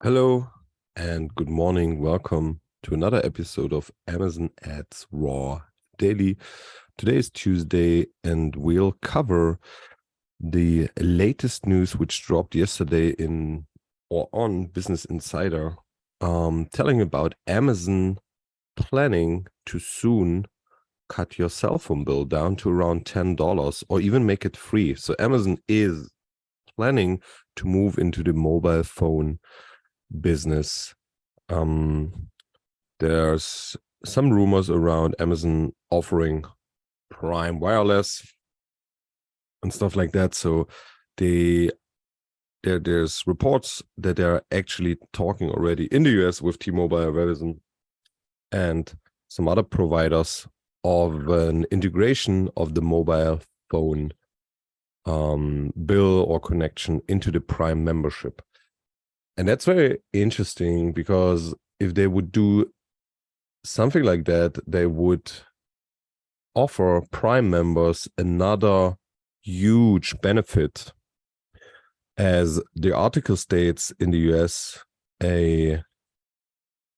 Hello and good morning. Welcome to another episode of Amazon Ads Raw Daily. Today is Tuesday, and we'll cover the latest news which dropped yesterday in or on Business Insider, telling about Amazon planning to soon cut your cell phone bill down to around $10 or even make it free. So Amazon is planning to move into the mobile phone business. There's some rumors around Amazon offering Prime Wireless and stuff like that. So there's reports that they're actually talking already in the US with T-Mobile, Verizon, and some other providers of an integration of the mobile phone bill or connection into the Prime membership. And that's very interesting, because if they would do something like that, they would offer Prime members another huge benefit. As the article states, in the US, a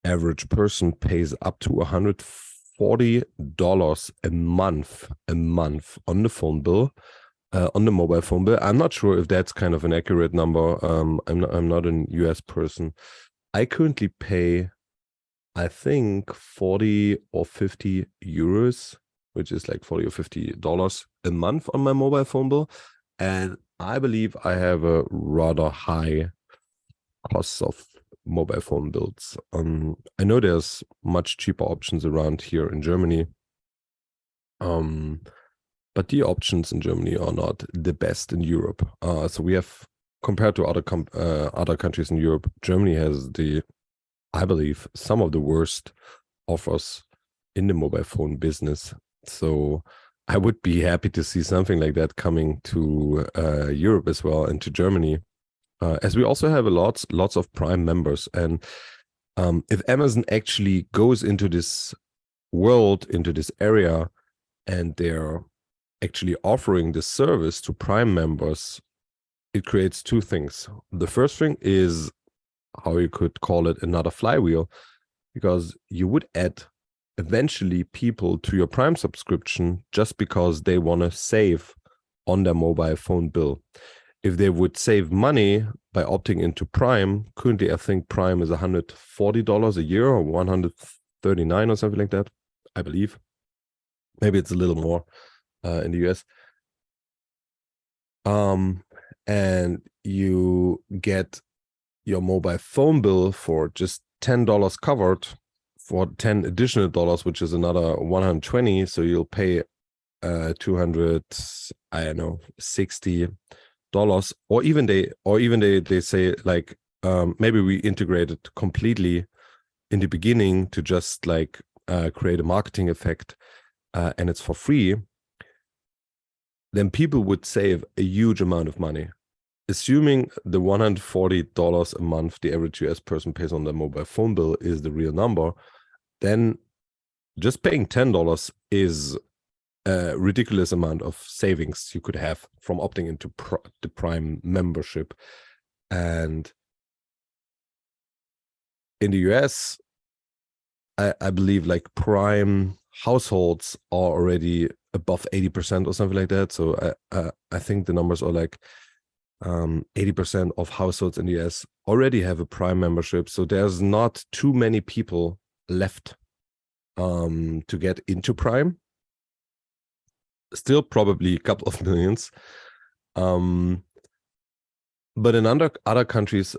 average person pays up to $140 a month on the phone bill, on the mobile phone bill. I'm not sure if that's kind of an accurate number. I'm not a US person. I currently pay, I think, 40 or 50 euros, which is like $40 or $50 a month on my mobile phone bill. And I believe I have a rather high cost of mobile phone bills. I know there's much cheaper options around here in Germany. But the options in Germany are not the best in Europe. So we have, compared to other countries in Europe, Germany has I believe, some of the worst offers in the mobile phone business. So I would be happy to see something like that coming to Europe as well, and to Germany, as we also have lots of Prime members. And if Amazon actually goes into this world, into this area, and they're actually offering this service to Prime members, it creates two things. The first thing is, how you could call it, another flywheel, because you would add eventually people to your Prime subscription just because they want to save on their mobile phone bill. If they would save money by opting into Prime, currently I think Prime is $140 a year, or 139 or something like that, I believe. Maybe it's a little more in the US. And you get your mobile phone bill for just $10 covered for 10 additional dollars, which is another 120. So you'll pay 200, I don't know, $60, or even they say, like, maybe we integrate it completely in the beginning to just like create a marketing effect, and it's for free. Then people would save a huge amount of money. Assuming the $140 a month the average US person pays on their mobile phone bill is the real number, then just paying $10 is a ridiculous amount of savings you could have from opting into the Prime membership. And in the US, I believe like Prime households are already above 80% or something like that. So I think the numbers are like 80% of households in the US already have a Prime membership. So there's not too many people left to get into Prime. Still probably a couple of millions. But in other countries,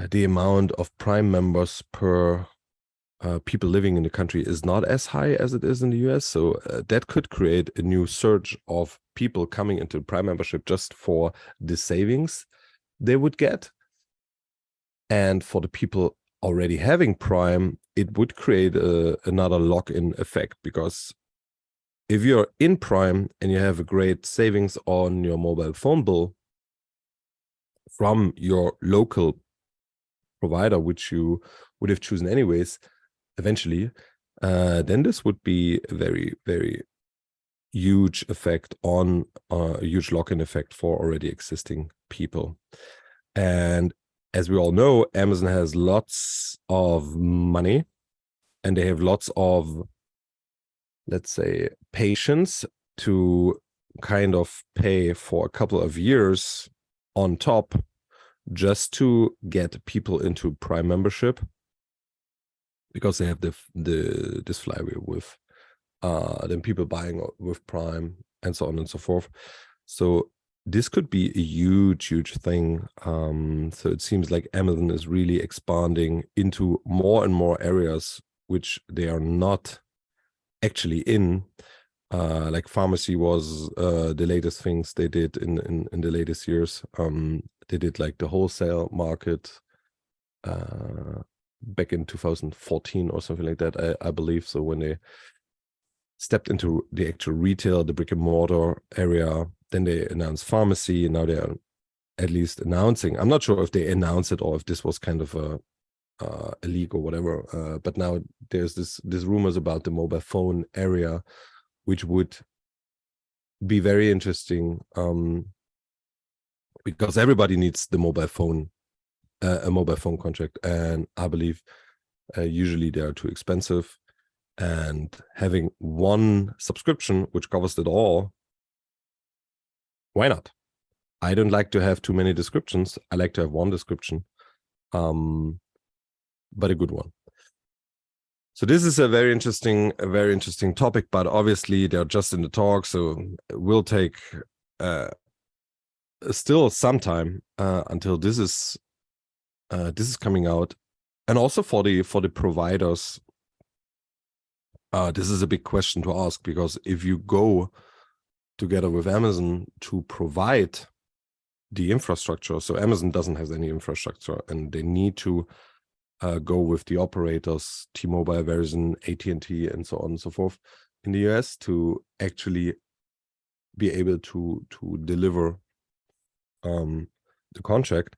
the amount of Prime members per people living in the country is not as high as it is in the US. So that could create a new surge of people coming into Prime membership just for the savings they would get. And for the people already having Prime, it would create another lock-in effect, because if you're in Prime and you have a great savings on your mobile phone bill from your local provider, which you would have chosen anyways, eventually, then this would be a very, very huge effect on a huge lock-in effect for already existing people. And as we all know, Amazon has lots of money, and they have lots of, let's say, patience to kind of pay for a couple of years on top just to get people into Prime membership, because they have this flywheel with then people buying with Prime and so on and so forth. So this could be a huge thing. So it seems like Amazon is really expanding into more and more areas which they are not actually in. Like pharmacy was the latest things they did in the latest years. They did like the wholesale market back in 2014 or something like that, I believe. So when they stepped into the actual retail, the brick and mortar area, then they announced pharmacy, and now they are at least announcing. I'm not sure if they announced it or if this was kind of a leak or whatever. But now there's this rumors about the mobile phone area, which would be very interesting, because everybody needs the mobile phone, a mobile phone contract, and I believe usually they are too expensive. And having one subscription which covers it all, why not? I don't like to have too many descriptions. I like to have one description, but a good one. So this is a very interesting topic, but obviously they're just in the talk, so it will take still some time until this is coming out. And also for the providers, this is a big question to ask, because if you go together with Amazon to provide the infrastructure, so Amazon doesn't have any infrastructure, and they need to go with the operators, T-Mobile, Verizon, AT&T, and so on and so forth in the US to actually be able to deliver the contract,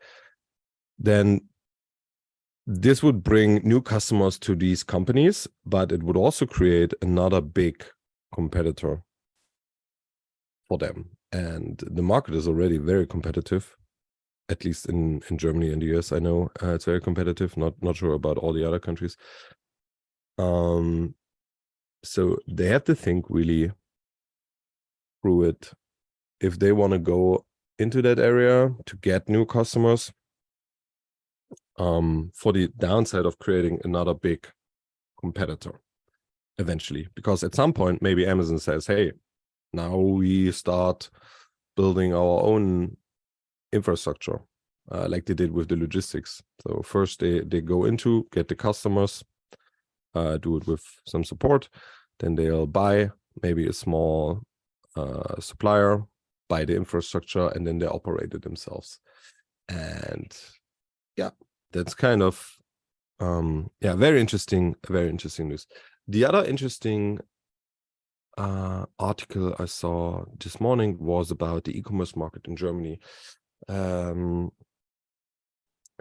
then this would bring new customers to these companies, but it would also create another big competitor for them. And the market is already very competitive, at least in Germany and the US. I know it's very competitive, not sure about all the other countries. So they have to think really through it if they want to go into that area to get new customers, for the downside of creating another big competitor eventually. Because at some point, maybe Amazon says, hey, now we start building our own infrastructure, like they did with the logistics. So first they go into, get the customers, do it with some support, then they'll buy maybe a small supplier, buy the infrastructure, and then they operate it themselves. And yeah, that's kind of very interesting news. The other interesting article I saw this morning was about the e-commerce market in Germany.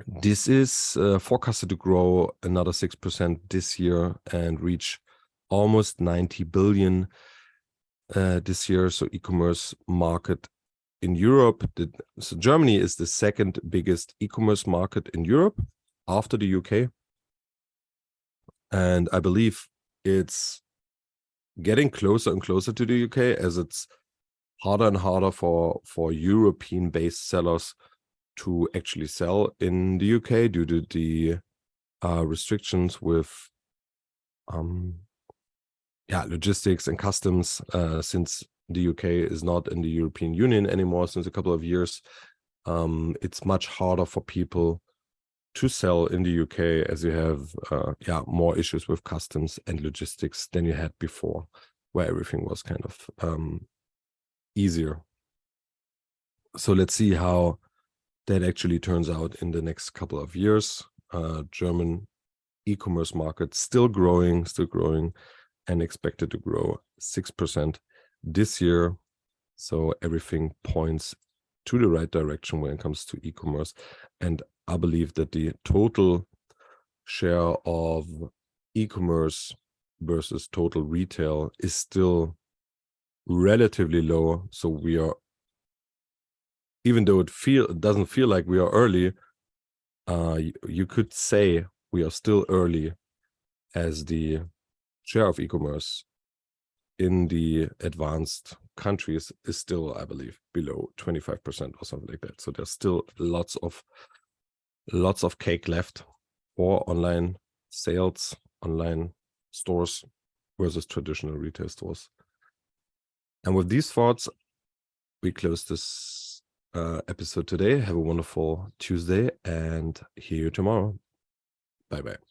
This is forecasted to grow another 6% this year and reach almost 90 billion this year. So e-commerce market in Europe, so Germany is the second biggest e-commerce market in Europe after the UK. And I believe it's getting closer and closer to the UK, as it's harder and harder for European-based sellers to actually sell in the UK due to the restrictions with logistics and customs, since the UK is not in the European Union anymore since a couple of years. It's much harder for people to sell in the UK, as you have more issues with customs and logistics than you had before, where everything was kind of easier. So let's see how that actually turns out in the next couple of years. German e-commerce market still growing and expected to grow 6% this year. So everything points to the right direction when it comes to e-commerce. And I believe that the total share of e-commerce versus total retail is still relatively low. So we are, even though it doesn't feel like we are early, you could say we are still early, as the share of e-commerce in the advanced countries is still, I believe, below 25% or something like that. So there's still lots of cake left for online sales, online stores versus traditional retail stores. And with these thoughts, we close this episode today. Have a wonderful Tuesday and hear you tomorrow. Bye-bye.